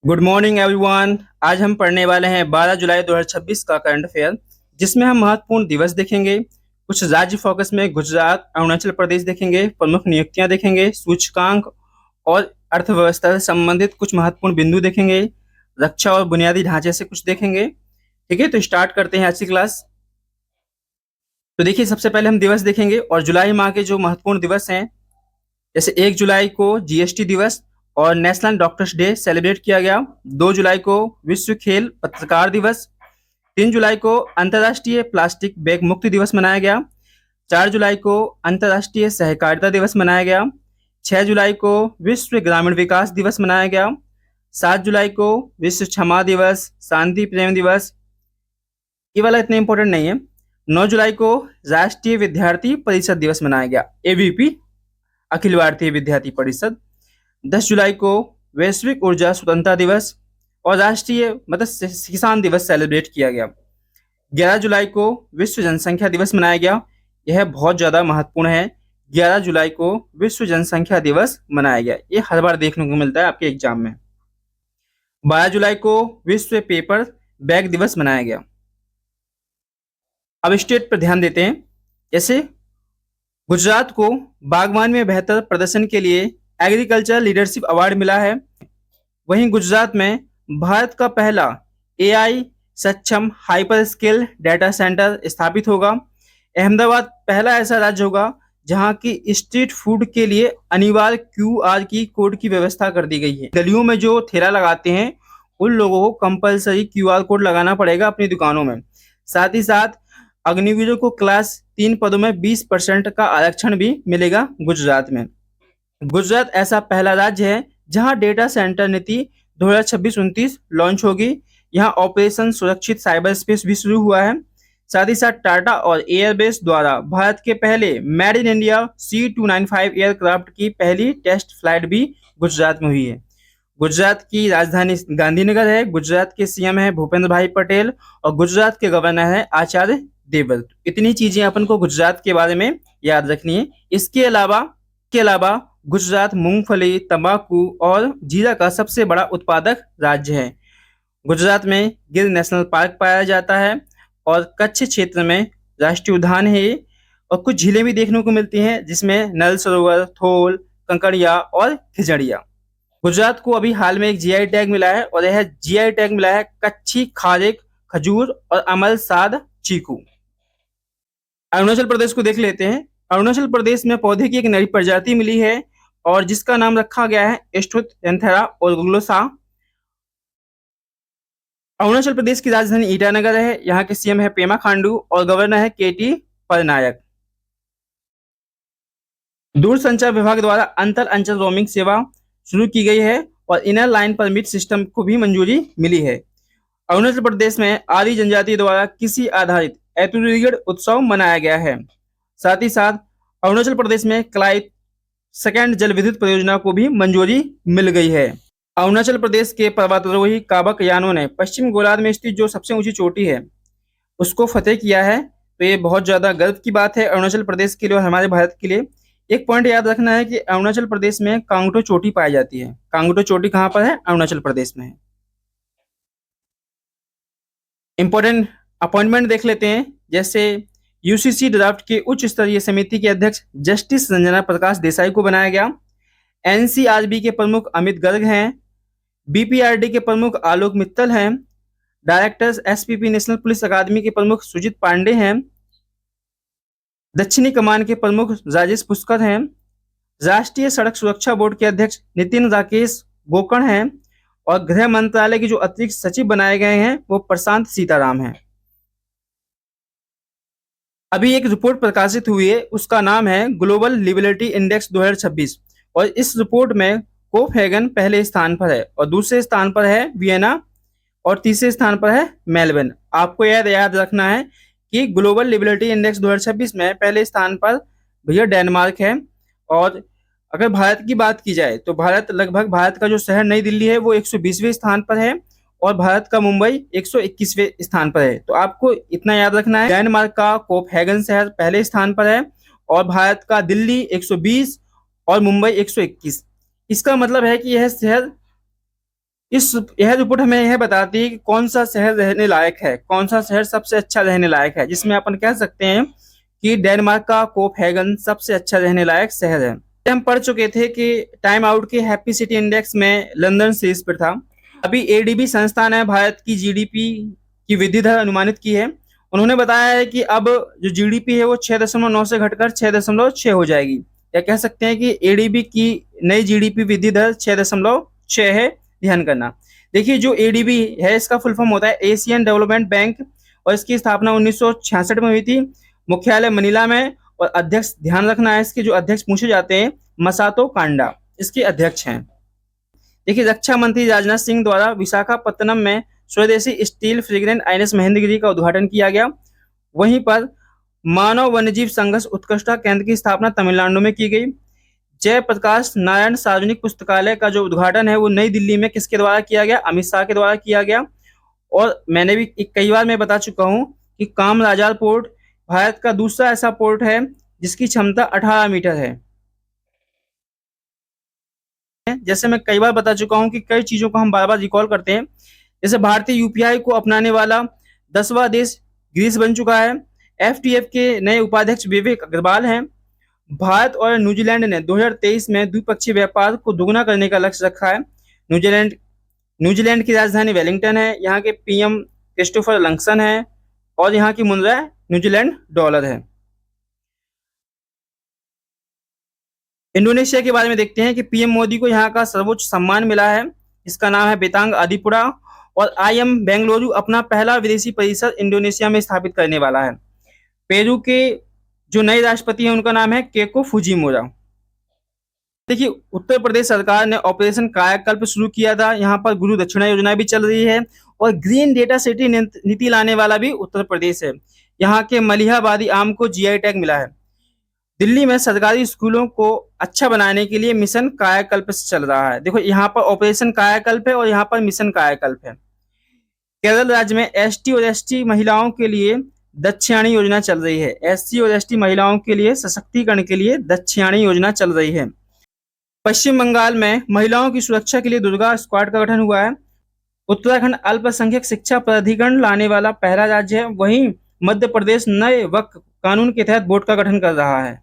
Good morning everyone. आज हम पढ़ने वाले हैं 12 जुलाई 2026 का करंट अफेयर, जिसमें हम महत्वपूर्ण दिवस देखेंगे। कुछ राज्य फोकस में गुजरात, अरुणाचल प्रदेश देखेंगे, प्रमुख नियुक्तियां देखेंगे, सूचकांक और अर्थव्यवस्था से संबंधित कुछ महत्वपूर्ण बिंदु देखेंगे, रक्षा और बुनियादी ढांचे से कुछ देखेंगे। ठीक है, तो स्टार्ट करते हैं आज की क्लास। तो देखिए, सबसे पहले हम दिवस देखेंगे और जुलाई माह के जो महत्वपूर्ण दिवस हैं, जैसे 1 जुलाई को जीएसटी दिवस और नेशनल डॉक्टर्स डे सेलिब्रेट किया गया। 2 जुलाई को विश्व खेल पत्रकार दिवस। 3 जुलाई को अंतर्राष्ट्रीय प्लास्टिक बैग मुक्ति दिवस मनाया गया। 4 जुलाई को अंतर्राष्ट्रीय सहकारिता दिवस मनाया गया। 6 जुलाई को विश्व ग्रामीण विकास दिवस मनाया गया। 7 जुलाई को विश्व क्षमा दिवस, शांति प्रेम दिवस। ये वाला इतना इंपॉर्टेंट नहीं है। 9 जुलाई को राष्ट्रीय विद्यार्थी परिषद दिवस मनाया गया, एबीपी, अखिल भारतीय विद्यार्थी परिषद। 10 जुलाई को वैश्विक ऊर्जा स्वतंत्रता दिवस और राष्ट्रीय मत्स्य किसान दिवस सेलिब्रेट किया गया। 11 जुलाई को विश्व जनसंख्या दिवस मनाया गया। यह बहुत ज्यादा महत्वपूर्ण है। 11 जुलाई को विश्व जनसंख्या दिवस मनाया गया। ये हर बार देखने को मिलता है आपके एग्जाम में। 12 जुलाई को विश्व पेपर बैग दिवस मनाया गया। अब स्टेट पर ध्यान देते हैं। जैसे गुजरात को बागवान में बेहतर प्रदर्शन के लिए एग्रीकल्चर लीडरशिप अवार्ड मिला है। वहीं गुजरात में भारत का पहला एआई सक्षम हाइपर स्केल डाटा सेंटर स्थापित होगा। अहमदाबाद पहला ऐसा राज्य होगा जहां की स्ट्रीट फूड के लिए अनिवार्य क्यूआर की कोड की व्यवस्था कर दी गई है। गलियों में जो ठेला लगाते हैं उन लोगों को कंपलसरी क्यूआर कोड लगाना पड़ेगा अपनी दुकानों में। साथ ही साथ अग्निवीरों को क्लास 3 पदों में 20% का आरक्षण भी मिलेगा गुजरात में। गुजरात ऐसा पहला राज्य है जहां डेटा सेंटर नीति 2026-29 लॉन्च होगी। यहां ऑपरेशन सुरक्षित साइबर स्पेस भी शुरू हुआ है। साथ ही साथ टाटा और एयरबेस द्वारा भारत के पहले made in India C295 aircraft की पहली टेस्ट फ्लाइट भी गुजरात में हुई है। गुजरात की राजधानी गांधीनगर है। गुजरात के सीएम है भूपेंद्र भाई पटेल और गुजरात के गवर्नर है आचार्य देवव्रत। इतनी चीजें अपन को गुजरात के बारे में याद रखनी है। इसके अलावा गुजरात मूंगफली, तंबाकू और जीरा का सबसे बड़ा उत्पादक राज्य है। गुजरात में गिर नेशनल पार्क पाया जाता है और कच्छ क्षेत्र में राष्ट्रीय उद्यान है और कुछ झीलें भी देखने को मिलती हैं, जिसमें नल सरोवर, थोल, कंकड़िया और खिजड़िया। गुजरात को अभी हाल में एक जीआई टैग मिला है और यह जीआई टैग मिला है कच्ची खारेक खजूर और अमल साध चीकू। अरुणाचल प्रदेश को देख लेते हैं। अरुणाचल प्रदेश में पौधे की एक नई प्रजाति मिली है और जिसका नाम रखा गया है एस्ट्रोथेंथेरा और गुग्लोसा। अरुणाचल प्रदेश की राजधानी ईटानगर है। यहाँ के सीएम है पेमा खांडू और गवर्नर है केटी पटनायक। दूरसंचार विभाग द्वारा अंतर अंचल रोमिंग सेवा शुरू की गई है और इनर लाइन परमिट सिस्टम को भी मंजूरी मिली है। अरुणाचल प्रदेश में आदि जनजाति द्वारा कृषि आधारित एतुरीगढ़ उत्सव मनाया गया है। साथ ही साथ अरुणाचल प्रदेश में क्लाइट सेकेंड जल विद्युत परियोजना को भी मंजूरी मिल गई है। अरुणाचल प्रदेश के पर्वतारोही काबक यानों ने पश्चिम गोलार्ध में स्थित जो सबसे ऊंची चोटी है उसको फतेह किया है। तो ये बहुत ज्यादा गर्व की बात है अरुणाचल प्रदेश के लिए और हमारे भारत के लिए। एक पॉइंट याद रखना है कि अरुणाचल प्रदेश में कांगटो चोटी पाई जाती है। कांगटो चोटी कहाँ पर है? अरुणाचल प्रदेश में है। इंपॉर्टेंट अपॉइंटमेंट देख लेते हैं। जैसे यूसीसी ड्राफ्ट के उच्च स्तरीय समिति के अध्यक्ष जस्टिस रंजना प्रकाश देसाई को बनाया गया। एनसीआरबी के प्रमुख अमित गर्ग हैं। बीपीआरडी के प्रमुख आलोक मित्तल हैं। डायरेक्टर्स एसपीपी नेशनल पुलिस अकादमी के प्रमुख सुजीत पांडे हैं। दक्षिणी कमान के प्रमुख राजेश पुष्कर हैं। राष्ट्रीय सड़क सुरक्षा बोर्ड के अध्यक्ष नितिन राकेश गोकर्ण हैं और गृह मंत्रालय के जो अतिरिक्त सचिव बनाए गए हैं वो प्रशांत सीताराम हैं। अभी एक रिपोर्ट प्रकाशित हुई है, उसका नाम है ग्लोबल लिबर्टी इंडेक्स 2026 और इस रिपोर्ट में कोपहेगन पहले स्थान पर है और दूसरे स्थान पर है वियना और तीसरे स्थान पर है मेलबर्न। आपको याद रखना है कि ग्लोबल लिबर्टी इंडेक्स 2026 में पहले स्थान पर भैया डेनमार्क है। और अगर भारत की बात की जाए तो भारत का जो शहर नई दिल्ली है वो 120वें स्थान पर है और भारत का मुंबई 121वें स्थान पर है। तो आपको इतना याद रखना है, डेनमार्क का कोपहेगन शहर पहले स्थान पर है और भारत का दिल्ली 120 और मुंबई 121। इसका मतलब है कि यह शहर यह रिपोर्ट हमें यह बताती है कि कौन सा शहर रहने लायक है, कौन सा शहर सबसे अच्छा रहने लायक है, जिसमें अपन कह सकते हैं कि डेनमार्क का कोपहेगन सबसे अच्छा रहने लायक शहर है। हम पढ़ चुके थे कि टाइम आउट के हैप्पी सिटी इंडेक्स में लंदन शीर्ष पर था। अभी एडीबी संस्थान ने भारत की जीडीपी की वृद्धि दर अनुमानित की है। उन्होंने बताया है कि अब जो जीडीपी है वो 6.9 से घटकर 6.6 हो जाएगी, या कह सकते हैं कि एडीबी की नई जीडीपी वृद्धि दर 6.6 है। ध्यान करना, देखिए जो एडीबी है इसका फुल फॉर्म होता है एशियन डेवलपमेंट बैंक, और इसकी स्थापना 1966 में हुई थी। मुख्यालय मनीला में, और अध्यक्ष ध्यान रखना है इसके जो अध्यक्ष पूछे जाते हैं मसातो कांडा इसके अध्यक्ष हैं। देखिए रक्षा मंत्री राजनाथ सिंह द्वारा विशाखापत्तनम में स्वदेशी स्टील फ्रिगेट आईएनएस महेंद्रगिरी का उद्घाटन किया गया। वहीं पर मानव वन्यजीव संघर्ष उत्कृष्टता केंद्र की स्थापना तमिलनाडु में की गई। जयप्रकाश नारायण सार्वजनिक पुस्तकालय का जो उद्घाटन है वो नई दिल्ली में किसके द्वारा किया गया? अमित शाह के द्वारा किया गया। और मैंने भी कई बार मैं बता चुका हूं कि कामराजार पोर्ट भारत का दूसरा ऐसा पोर्ट है जिसकी क्षमता 18 मीटर है। जैसे मैं कई बार बता चुका हूं कि कई चीजों को हम बार बार रिकॉल करते हैं। जैसे भारतीय यूपीआई को अपनाने वाला 10वां देश ग्रीस बन चुका है। एफटीएफ के नए उपाध्यक्ष विवेक अग्रवाल हैं। भारत और न्यूजीलैंड ने 2023 में द्विपक्षीय व्यापार को दोगुना करने का लक्ष्य रखा है। न्यूजीलैंड की राजधानी वेलिंगटन है। यहाँ के पीएम क्रिस्टोफर लंगसन है, और यहाँ की मुद्रा न्यूजीलैंड डॉलर है। इंडोनेशिया के बारे में देखते हैं कि पीएम मोदी को यहाँ का सर्वोच्च सम्मान मिला है, इसका नाम है बेतांग आदिपुरा। और आईएम बेंगलुरु अपना पहला विदेशी परिसर इंडोनेशिया में स्थापित करने वाला है। पेरू के जो नए राष्ट्रपति हैं उनका नाम है केको फुजिमोरा। देखिए उत्तर प्रदेश सरकार ने ऑपरेशन कायाकल्प शुरू किया था। यहाँ पर गुरु दक्षिणा योजना भी चल रही है, और ग्रीन डेटा सिटी नीति लाने वाला भी उत्तर प्रदेश है। यहाँ के मलिहाबादी आम को जीआई टैग मिला है। दिल्ली में सरकारी स्कूलों को अच्छा बनाने के लिए मिशन कायाकल्प चल रहा है। देखो यहाँ पर ऑपरेशन कायाकल्प है और यहाँ पर मिशन कायाकल्प है। केरल राज्य में एसटी और एसटी महिलाओं के लिए दक्षिणाणी योजना चल रही है। एससी और एसटी महिलाओं के लिए सशक्तिकरण के लिए दक्षिणाणी योजना चल रही है। पश्चिम बंगाल में महिलाओं की सुरक्षा के लिए दुर्गा स्क्वाड का गठन हुआ है। उत्तराखंड अल्पसंख्यक शिक्षा प्राधिकरण लाने वाला पहला राज्य है। वहीं मध्य प्रदेश नए वक्फ कानून के तहत बोर्ड का गठन कर रहा है।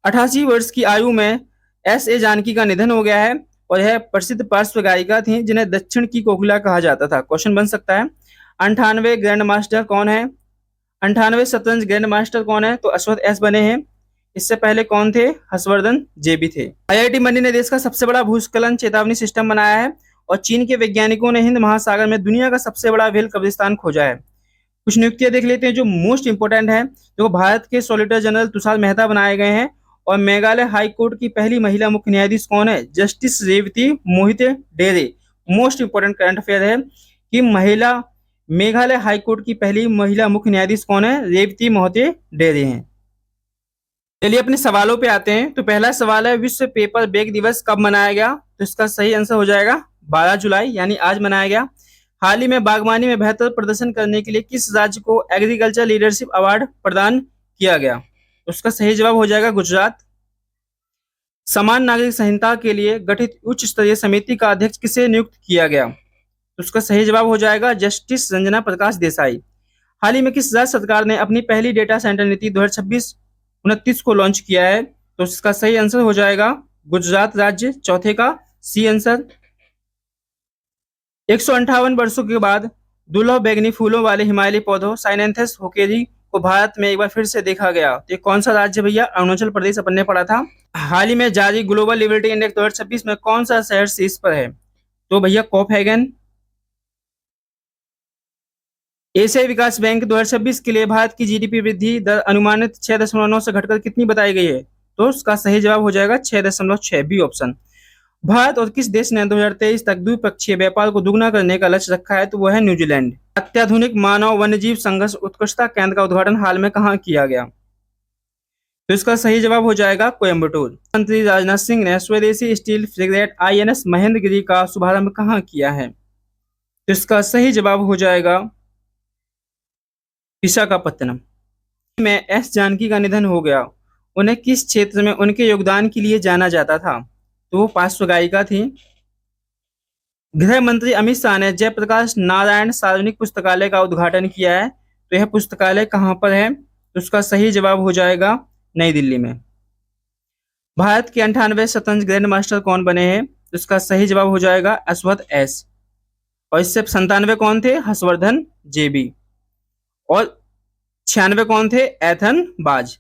88 वर्ष की आयु में एस.ए. जानकी का निधन हो गया है, और यह प्रसिद्ध पार्श्व गायिका थी जिन्हें दक्षिण की कोकिला कहा जाता था। क्वेश्चन बन सकता है 98 ग्रैंड मास्टर कौन है? 98 शतरंज ग्रैंड मास्टर कौन है? तो अश्वथ एस बने हैं। इससे पहले कौन थे? हर्षवर्धन जेबी थे। आईआईटी मद्रास ने देश का सबसे बड़ा भूस्खलन चेतावनी सिस्टम बनाया है, और चीन के वैज्ञानिकों ने हिंद महासागर में दुनिया का सबसे बड़ा व्हेल कब्रिस्तान खोजा है। कुछ नियुक्तियां देख लेते हैं जो मोस्ट इंपोर्टेंट है। जो भारत के सॉलिसिटर जनरल तुषार मेहता बनाए गए हैं, और मेघालय हाई कोर्ट की पहली महिला मुख्य न्यायाधीश कौन है? Justice Revati Mohite Dere. Most important current affair है कि मेघालय हाई कोर्ट की पहली महिला मुख्य न्यायाधीश कौन है? रेवती मोहिते डेरे हैं। चलिए अपने सवालों पे आते हैं। तो पहला सवाल है विश्व पेपर बैग दिवस कब मनाया गया? तो इसका सही आंसर हो जाएगा 12 जुलाई, यानी आज मनाया गया। हाल ही में बागवानी में बेहतर प्रदर्शन करने के लिए किस राज्य को एग्रीकल्चर लीडरशिप अवार्ड प्रदान किया गया? उसका सही जवाब हो जाएगा गुजरात। समान नागरिक संहिता के लिए गठित उच्च स्तरीय समिति का अध्यक्ष किसे नियुक्त किया गया? तो उसका सही जवाब हो जाएगा जस्टिस रंजना प्रकाश देसाई। हाल ही में किस राज्य सरकार ने अपनी पहली डेटा सेंटर नीति 2026-29 को लॉन्च किया है? तो इसका सही आंसर हो जाएगा गुजरात राज्य। चौथे का सी आंसर। 158 वर्षों के बाद दुर्लभ बैंगनी फूलों वाले हिमालयी पौधों साइनेंथस होकेरी को भारत में एक बार फिर से देखा गया। तो ये कौन सा राज्य भैया? अरुणाचल प्रदेश अपन ने पढ़ा था। हाल ही में जारी ग्लोबल लिबर्टी इंडेक्स 2026 में कौन सा शहर शीर्ष पर है? तो भैया कोपहेगन। एशियाई विकास बैंक 2026 के लिए भारत की जीडीपी वृद्धि दर अनुमानित 6.9 से घटकर कितनी बताई गई है? तो उसका सही जवाब हो जाएगा 6.6, बी ऑप्शन। भारत और किस देश ने 2023 तक द्विपक्षीय व्यापार को दुगना करने का लक्ष्य रखा है? तो वह है न्यूजीलैंड। अत्याधुनिक मानव वन्यजीव संघर्ष उत्कृष्टता केंद्र का उद्घाटन हाल में कहाँ किया गया? तो इसका सही जवाब हो जाएगा कोयम्बटूर। मंत्री राजनाथ सिंह ने स्वदेशी स्टील फ्रिगेट आईएनएस महेंद्रगिरी का शुभारंभ कहाँ किया है? तो इसका सही जवाब हो जाएगा विशाखापत्तनम में। एस जानकी का निधन हो गया। उन्हें किस क्षेत्र में उनके योगदान के लिए जाना जाता था? तो वो पार्श्व गायिका थी। गृह मंत्री अमित शाह ने जयप्रकाश नारायण सार्वजनिक पुस्तकालय का उद्घाटन किया है। तो यह पुस्तकालय कहाँ पर है? तो उसका सही जवाब हो जाएगा नई दिल्ली में। भारत के 98वें शतरंज ग्रैंड मास्टर कौन बने हैं? तो इसका सही जवाब हो जाएगा अश्वथ एस। और इससे 97 कौन थे? हर्षवर्धन जेबी। और 96 कौन थे? एथन बाज।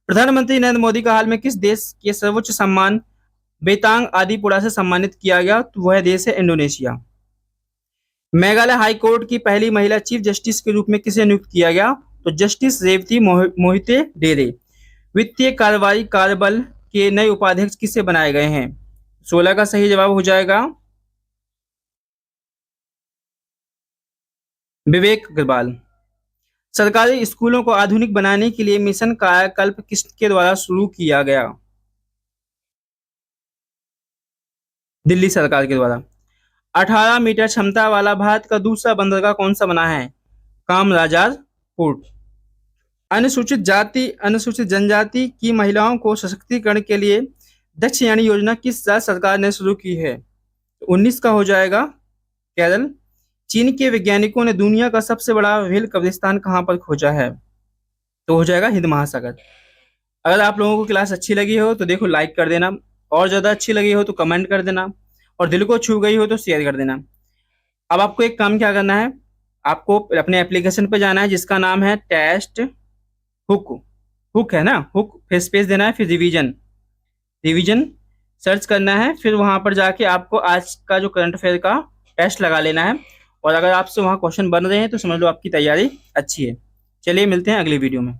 प्रधानमंत्री नरेंद्र मोदी का हाल में किस देश के सर्वोच्च सम्मान बेतांग आदिपुरा से सम्मानित किया गया? तो वह देश है इंडोनेशिया। मेघालय हाई कोर्ट की पहली महिला चीफ जस्टिस के रूप में किसे नियुक्त किया गया? तो जस्टिस रेवती मोहिते डेरे। वित्तीय कार्रवाई कार्यबल के नए उपाध्यक्ष किसे बनाए गए हैं? 16 का सही जवाब हो जाएगा विवेक अग्रवाल। सरकारी स्कूलों को आधुनिक बनाने के लिए मिशन कायाकल्प किसके द्वारा शुरू किया गया? दिल्ली सरकार के द्वारा। 18 मीटर क्षमता वाला भारत का दूसरा बंदरगाह कौन सा बना है? कामराजार पोर्ट। अनुसूचित जाति अनुसूचित जनजाति की महिलाओं को सशक्तिकरण के लिए दक्ष यानी योजना किस राज्य सरकार ने शुरू की है? 19 का हो जाएगा केरल। चीन के वैज्ञानिकों ने दुनिया का सबसे बड़ा व्हेल कब्रिस्तान कहाँ पर खोजा है? तो हो जाएगा हिंद महासागर। अगर आप लोगों को क्लास अच्छी लगी हो तो देखो लाइक कर देना, और ज़्यादा अच्छी लगी हो तो कमेंट कर देना, और दिल को छू गई हो तो शेयर कर देना। अब आपको एक काम क्या करना है, आपको अपने एप्लीकेशन पे जाना है जिसका नाम है टेस्ट हुक। हुक है ना, हुक फिर स्पेस देना है, फिर रिवीजन रिवीजन सर्च करना है, फिर वहां पर जाके आपको आज का जो करंट अफेयर का टेस्ट लगा लेना है। और अगर आपसे वहाँ क्वेश्चन बन रहे हैं तो समझ लो आपकी तैयारी अच्छी है। चलिए मिलते हैं अगली वीडियो में।